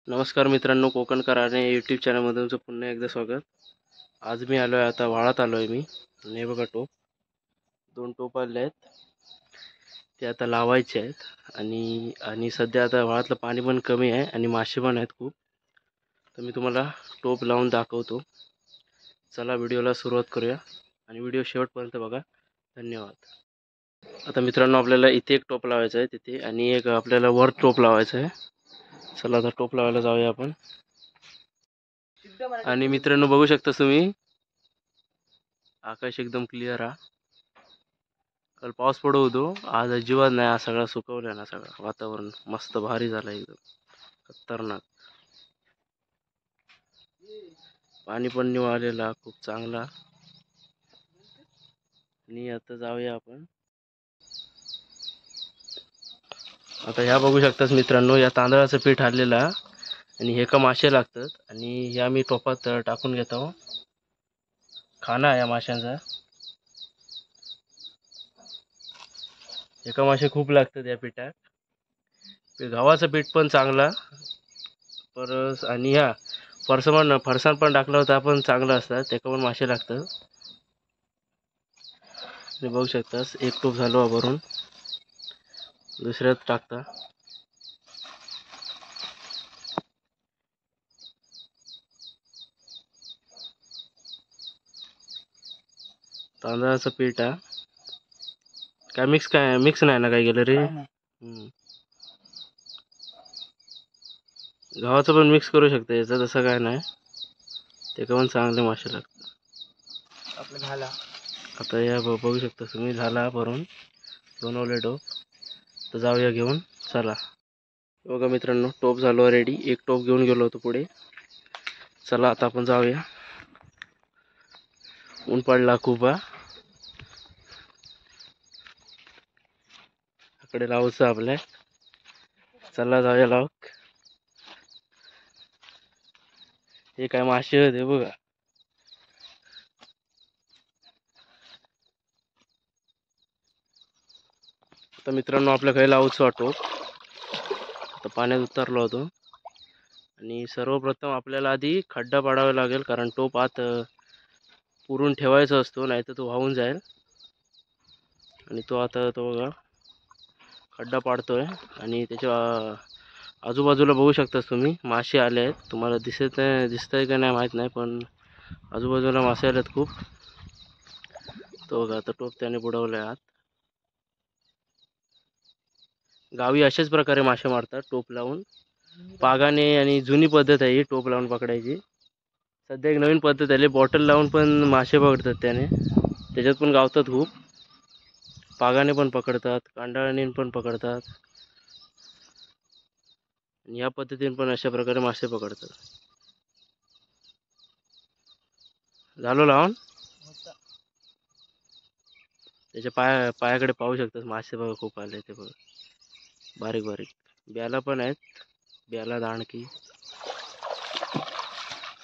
नमस्कार मित्रांनो, कोकणकर आणि यूट्यूब चॅनलमध्ये तुमचं पुन्हा एकदा स्वागत. आज मी आलो आहे, आता वाळात आलो आहे मी. आणि हे बघा टोप, 2 टोप आले आहेत. ते आता लावायचे आहेत आणि आणि सध्या आता वाळातलं पाणी पण कमी आहे आणि मासे पण आहेत खूप. तर मी तुम्हाला टोप लावून दाखवतो. चला व्हिडिओला सुरुवात करूया आणि व्हिडिओ शेवटपर्यंत बघा. धन्यवाद. आता मित्रांनो, आपल्याला इथे एक टोप लावायचं आहे तिथे, आणि एक आपल्याला वर टोप लावायचं आहे. चला आता टोप लावायला जाऊया आपण. आणि मित्रांनो, बघू शकता तुम्ही, आकाश एकदम क्लिअर हा. काल पाऊस पडत होतो, आज अजिबात नाही. आज सगळा सुकवला ना, सगळं वातावरण मस्त भारी झालं, एकदम खतरनाक. पाणी पण निघालेला खूप चांगला. आणि आता जाऊया आपण. आता ह्या बघू शकताच मित्रांनो, या तांदळाचं पीठ आणलेलं आणि हे का मासे लागतात आणि ह्या मी टोपात टाकून घेतो. खाना आहे या माशांचा. एका मासे खूप लागतात या पिठात. गव्हाचं पीठ पण चांगला परस, आणि ह्या फरसाण पण टाकलं होतं आपण, चांगलं असतात, त्याका पण मासे लागतात. आणि बघू शकतास, एक टोप झालो भरून, दुसऱ्यात टाकता. तांदळाचं पीठ आहे काय, मिक्स नाही ना काय गेलं रे. गव्हाचं पण मिक्स करू शकता, याचं तसं काय नाही, ते पण चांगले मासे लागतात आपलं. झाला आता, या बघू शकता तुम्ही, झाला भरून बनवले टोप. तर जाऊया घेऊन, चला. बघा मित्रांनो, टोप झालो रेडी. एक टोप घेऊन गेलो होतो पुढे. चला आता आपण जाऊया. ऊन पडला खूप हा. इकडे लावूचं आपल्या. चला जाऊया लावक. हे काय मासे होते बघा. आता मित्रांनो, आपल्या काही लावूच वाटो. आता पाण्यात उतरलो होतो आणि सर्वप्रथम आपल्याला आधी खड्डा पाडावा लागेल, कारण टोप आत पुरून ठेवायचा असतो, नाहीतर तो वाहून जाईल. आणि तो आता तो बघा खड्डा पाडतोय आणि त्याच्या आजूबाजूला बघू शकता तुम्ही, मासे आले आहेत. तुम्हाला दिसतंय का नाही माहीत नाही, पण आजूबाजूला मासे आले आहेत खूप. तो बघा आता टोप त्याने बुडवलाय आत. गावी अशाच प्रकारे मासे मारतात, टोप लावून, पागाने. आणि जुनी पद्धत आहे ही टोप लावून पकडायची. सध्या एक नवीन पद्धत आली, बॉटल लावून पण मासे पकडतात त्याने. त्याच्यात पण गावतात खूप. पागाने पण पकडतात, कांडाळाने पण पकडतात, आणि या पद्धतीने पण अशा प्रकारे मासे पकडतात. झालो लावून. त्याच्या पायाकडे पाहू शकतात, मासे बघा खूप आले ते बघा, बारीक बारीक. ब्याला पण आहेत, ब्याला दाणकी.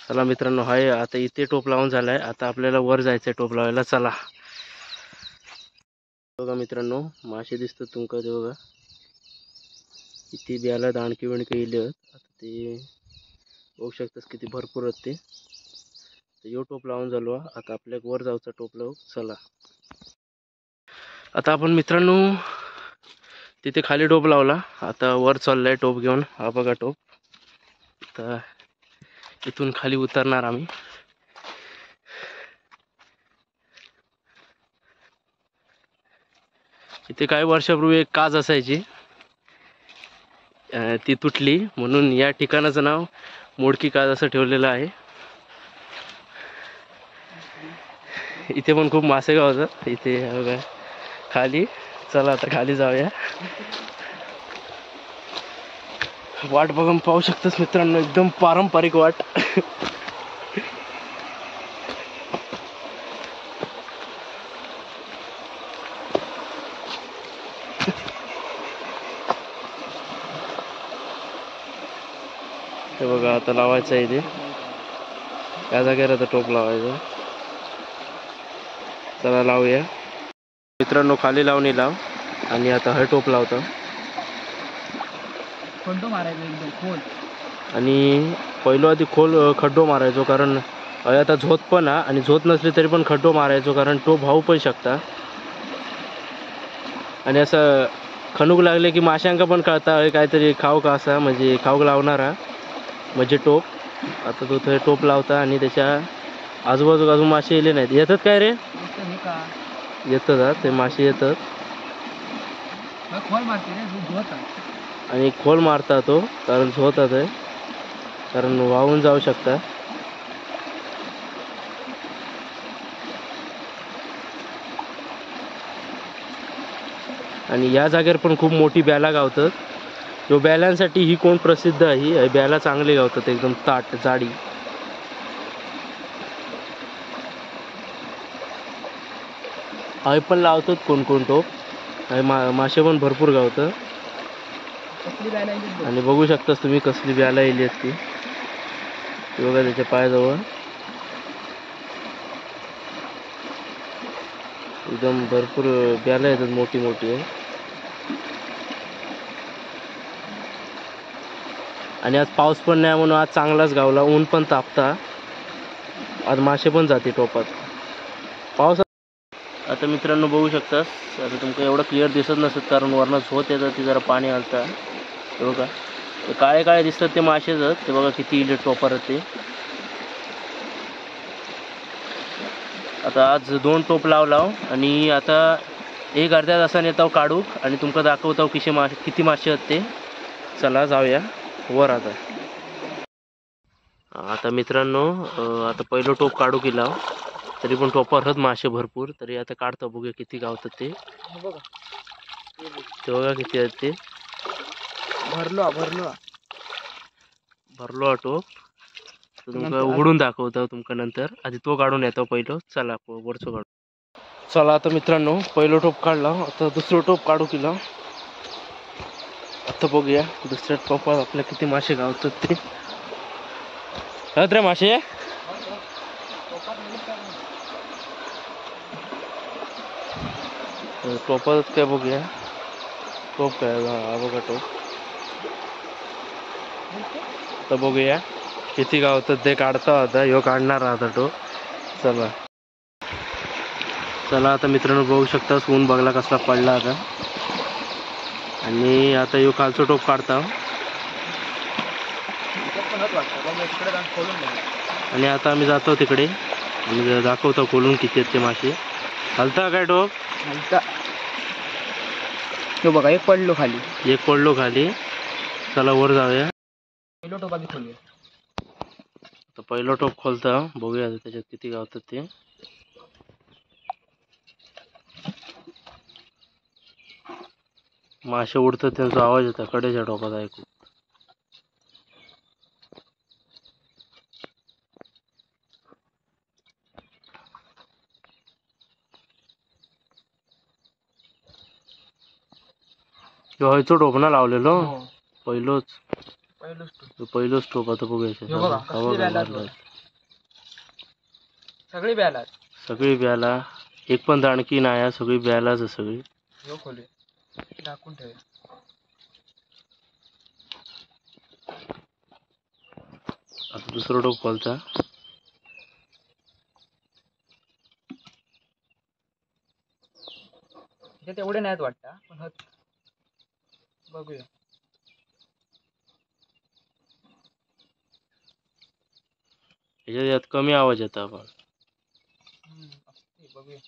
चला मित्रांनो, हाय आता इथे टोप लावून झालाय. आता आपल्याला वर जायचंय टोप लावायला. चला. बघा मित्रांनो, मासे दिसतात तुमका ते बघा. इथे ब्याला दाणकी बिणकी इले आता ते बघू शकतास, किती भरपूर आहेत ते. तर यो टोप लावून झालो. आता आपल्या वर जाऊचा टोप लावू. चला. आता आपण मित्रांनो तिथे खाली टोप लावला, आता वर चाललाय टोप घेऊन. हा बघा टोप. तर इथून खाली उतरणार आम्ही. इथे काही वर्षापूर्वी एक काज असायची, ती तुटली, म्हणून या ठिकाणाचं नाव मोडकी काज असं ठेवलेलं आहे. इथे पण खूप मासे गावतात इथे बघा खाली. चला आता खाली जाऊया. वाट बघून पाहू शकतास मित्रांनो, एकदम पारंपरिक वाट. हे बघा आता लावायचं आहे इथे, या जागेवर आता टोप लावायचं. चला लावूया मित्रांनो. खाली लावणी लाव, आणि आता हे टोप लावतो. कोणतो मारायचा एकदम खोल. आणि पहिलो आधी खोल खड्डो मारायचो, कारण आता झोत पण हा आणि झोत नसली तरी पण खड्डो मारायचो, कारण टोप भाऊ पण शकता. आणि असं खणूक लागले की माशांका पण कळता काहीतरी खाऊ का असा, म्हणजे खाऊक लावणारा म्हणजे टोप. आता तो थंय टोप लावता आणि त्याच्या आजूबाजूक अजून मासे येले नाहीत. येतात काय रे? येतात ते मासे येतात आणि खोल मारता तो, कारण झोतात आहे, कारण वाहून जाऊ शकता. आणि या जागेवर पण खूप मोठी ब्याला गावतात. तो ब्यालांसाठी ही कोण प्रसिद्ध आहे. ब्याला चांगले गावतात, एकदम ताट जाडी. हय पण लावतात कोण कोण टोप. मासे पण भरपूर गावतात. आणि बघू शकतास तुम्ही कसली ब्याला येली असती बघा त्याच्या पायाजवळ. एकदम भरपूर ब्याला येतात, मोठी मोठी आहे. आणि आज पाऊस पण नाही म्हणून आज चांगलाच गावला. ऊन पण तापता, आज मासे पण जाते टोपात. पाऊस आता मित्रांनो बघू शकतास. आता तुमका एवढं क्लिअर दिसत नसत, कारण वरनं झोत येतात, ती जरा पाणी आलता. हे बघा ते काळे काळे दिसतात ते मासेच आहेत. ते बघा किती इले टोपर ते. आता आज 2 टोप लावलाव आणि आता एक अर्ध्या तासाने येतो काढू आणि तुमका दाखवतो किती मासे आहेत ते. चला जाऊया वर. आता मित्रांनो आता पहिलं टोप काढू केला, तरी पण टोपावर आहेत मासे भरपूर. तरी आता काढतो, बघूया किती गावतात ते. बघा किती आहेत ते. भरलो टोप. तुमका उघडून दाखवतो तुमका नंतर. आधी तो काढून येतो पहिलं. चला वरचं काढू. चला आता मित्रांनो पहिलं टोप काढला, आता दुसरं टोप काढू केला. आता बघूया दुसऱ्या टोपात आपल्या किती मासे गावतात ते. रे मासे टोपात काय बघूया. टोप काय हा बघा टोप. आता बघूया किती गावतात ते. काढता आता ह्यो काढणार आता टोप. चला चला आता मित्रांनो बघू शकता ऊन बघला कसला पडला आता. आणि आता ह्यो खालचा टोप काढता आणि आता आम्ही जातो तिकडे आणि दाखवतो खोलून किती आहेत ते मासे. हलता काय टोप? तो बघा एक पडलो खाली. एक पडलो खाली. चला वर जाऊया. पहिलो टोप आधी खोलूया. आता पहिला टोप खोलता, बघूया त्याच्यात किती गावतात ते. मासे उडतात त्यांचा आवाज येतो कडेच्या टोपात ऐकू. हयचो टोप ना लावलेलो पहिलोच टोप. आता बघूया सगळी ब्याला. एक पण दाणकी नाही, सगळी ब्यालाच सगळी. टाकून ठेव. आता दुसरा टोप खोलता. तेवढे नाहीत वाटतं पण बघूया. याच्यात कमी आवाज येतो आपण. बघूया.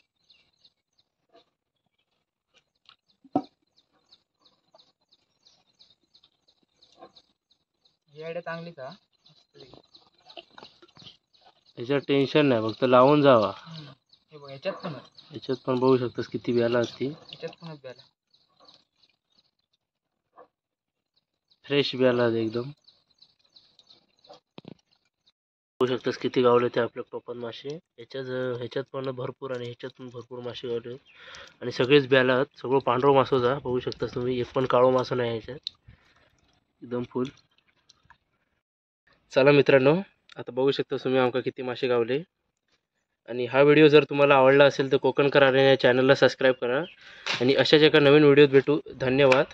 ही आयडिया चांगली का? याच्यात टेन्शन नाही, फक्त लावून जावा. हे बघ याच्यात पण बघू शकतास किती ब्याला असती. याच्यात पण ब्याला फ्रेश ब्याला एकदम. बघू शकतास किती गावले ते आपल्या टोपात मासे. ह्याच्यात पण भरपूर आणि ह्याच्यात पण भरपूर मासे गावले आणि सगळेच ब्याला आहेत. सगळं पांढरा मासोचा बघू शकतास तुम्ही. एक पण काळो मासा नाही ह्याच्यात, एकदम फुल. चला मित्रांनो आता बघू शकता तुम्ही आमका किती मासे गावले. आणि हा व्हिडिओ जर तुम्हाला आवडला असेल तर कोकणकर आर्यन या चॅनलला सबस्क्राईब करा आणि अशाच एका नवीन व्हिडिओत भेटू. धन्यवाद.